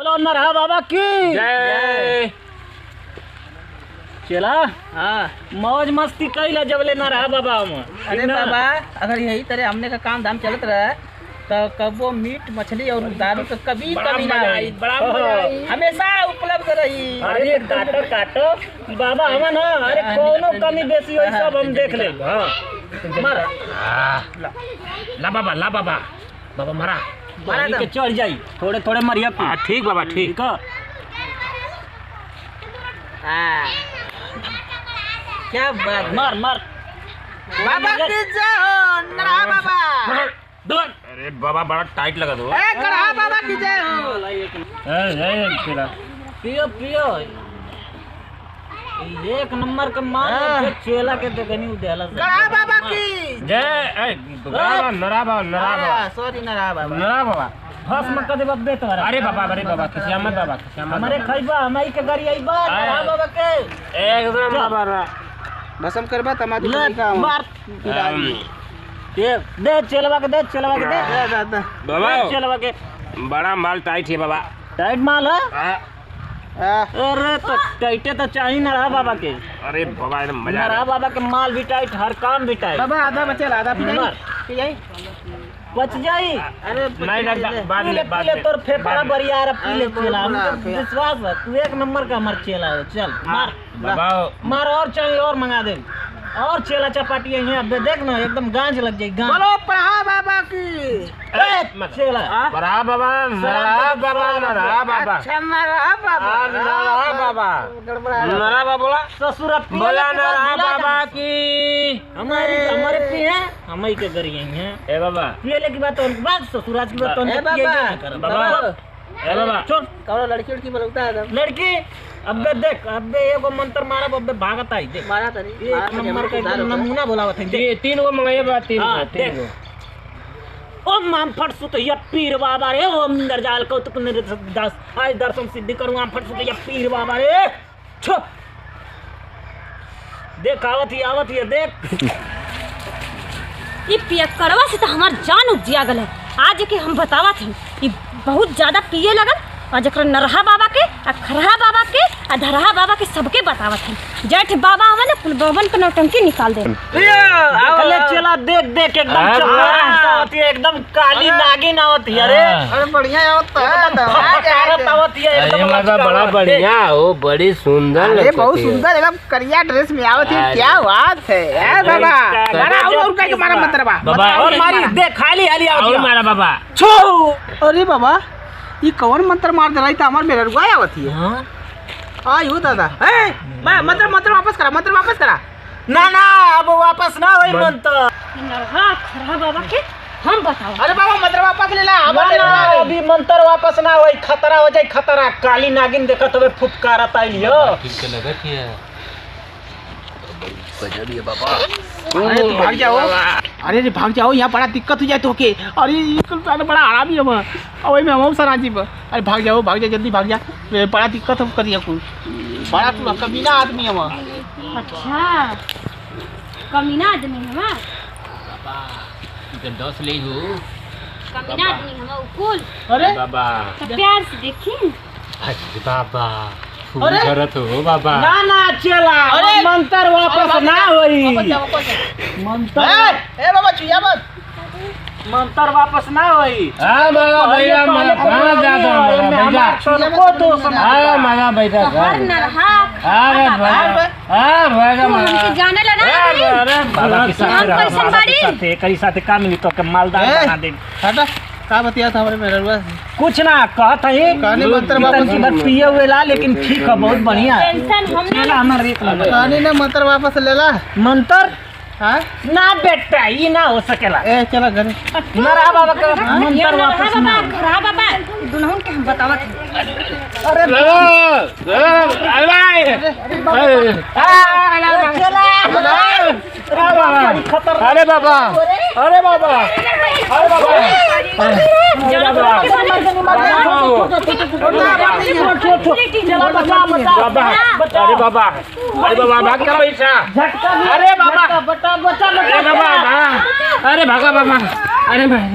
बोलो नरहा बाबा की जय। चला हाँ मौज मस्ती कैला जबले नरहा बाबा हम। अरे बाबा अगर यही तरह हमने का काम धाम चलत रहा तो कबो मीट मछली और दारू का कभी कमी ना आई, बड़ा मजा आई। हमेशा उपलब्ध रही। अरे काटो काटो बाबा हम ना, अरे कोनो कमी बेसी होई सब हम देख ले। हां मार ला बाबा ला बाबा बाबा मारा मारा के चढ़ जाई थोड़े थोड़े मरिया तू। ठीक बाबा ठीक। ठीक है हाँ क्या बात। मार मार बाबा की जय हो नरहा बाबा। अरे बाबा बड़ा टाइट लगा दो। ए नरहा बाबा की जय हो। पियो पियो एक नंबर का माल चेला के देखनी उदेला से। नरहा बाबा की जय। नरा बाबा सॉरी नरहा बाबा। नरा बाबा भस्म कदे बब्बे तोरा। अरे बाबा खिसिया मत बाबा खिसिया मत। हमारे खइबा हमारी के गाड़ी आइबा नरहा बाबा के एकदम बाबा भसम करबा तमाकू ले का मार दे चेलवा के दे चेलवा के दे बाबा चेलवा के। बड़ा माल टाइट है बाबा। टाइट माल है। अरे तो टाइटे तो चाहिए नरहा बाबा के। अरे बाबा एकदम मजा आ रहा नरहा बाबा के माल भी टाइट, हर काम भी टाइट। बाबा आधा बचल आधा मार। पी जाई बच जाई। अरे नहीं डरता बाद पीले में बाद पीले में तोर फेफड़ा बढ़िया है पीले अरे चेला। बोला, हमको फिर। विश्वास है तू एक नंबर का हमार चेला है। चल मार बाबा मार और चाहिए और मंगा दे और चेला चपाटी है। अब देख ना एकदम गांज लग जाए गांज। बोलो पढ़ा बाबा की। चेला नरा बाबा नरा बाबा नरा बाबा अच्छा नरहा बाबा। नरा बाबा गड़बड़ा नरा बाबा बोला ससुरा बोला नरा बाबा की। हमारे पे है हम ही के गरी हैं। ए बाबा पियले की बात और बात ससुराज की बात तो ए हम बाबा। पिएगे ना कर। बाबा ए बाबा छोड़ कौन लड़की उड़की बोलता है लड़की। अबे देख अबे एगो मंत्र मारब अबे भागत आई देख। मारा तरी एक नंबर का एकदम नमूना बोलावत है देख। तीन गो मंगाइए बा तीन हाँ, तीन देख। गो। ओम माम फट सुत या पीर बाबा रे ओम इंद्रजाल कौतुक दास आज दर्शन सिद्धि करूँ आम फट सुत या पीर बाबा रे छो देख आवत ही देख। ये पियक्कड़वा से तो हमार जान उपजिया गल है। आज के हम बतावत हैं कि बहुत ज्यादा पिए लगन और जकर नरहा बाबा के आ खरहा बाबा के आ धरहा बाबा के सबके बतावत हैं। जेठ बाबा हमें ना कुल बावन का नौटंकी निकाल दे। देखले चला देख देख एकदम चमड़ा आवत है एकदम काली नागिन आवत है। अरे अरे बढ़िया होता भारत आवत है एकदम बड़ा बढ़िया हो बड़ी सुंदर अरे बहुत सुंदर एकदम करिया ड्रेस में आवत है। क्या बात है ए बाबा। मारा और का मारा मंत्रबा बाबा और मारी देख खाली हाली आवत और है। मारा बाबा छो अरे बाबा ये कौन मंत्र मार दे रही था हमार मेरे रुआ आवत है। हां आयु दादा ए मंत्र वापस करा। ना ना अब वापस ना होई मंत्र। नरहा खरहा बाबा के हम बताओ। अरे बाबा मंत्र वापस ले ला। अभी मंत्र वापस ना होई खतरा हो जाए खतरा। काली नागिन देखत हवे फुफकारत आइलियो। अरे तू भाग जाओ। अरे भाग जाओ यहाँ बड़ा दिक्कत हो जाए तो के। अरे ये बड़ा आराम ही है और में हम सर आजीब। अरे भाग जाओ जल्दी भाग जा। बड़ा दिक्कत हम करिए कुल बड़ा तू कमीना आदमी है। अच्छा कमीना आदमी है मैं। दस ले हो कमीना आदमी हम कुल। अरे बाबा तो प्यार से देखी अरे बाबा अरे जरूरत हो बाबा ना ना चला अरे! मंत्र वापस ना होई। मंत्र ए बाबा चुया मत। मंत्र वापस ना होई। हां बाबा भैया मारा को तो हां मारा बैठा हर नरहा अरे भैया हां भैया तू हमके जाने ला ना। अरे बाबा के साथ नाम कैसन बाड़ी? एकरी साथे का मिली तो के मालदार बना दे। हटा का बतिया था हमारे मेरे रुआ कुछ ना कहत है कहानी मंत्र वापस की बात पिए हुए ला लेकिन ठीक है बहुत बढ़िया है। टेंशन हम चला हमारे एक लगा कहानी ना मंत्र वापस ले ला। मंत्र हाँ ना बेटा ये ना हो सकेला। ए चला घर। नरहा बाबा का मंत्र वापस ना। खरहा बाबा दुनहुन के हम बतावत हैं। अरे अरे बाबा अरे बाबा अरे बाबा अरे बाबा अरे बाबा भाग का पैसा। अरे बाबा अरे बाबा अरे भागा बाबा अरे भाई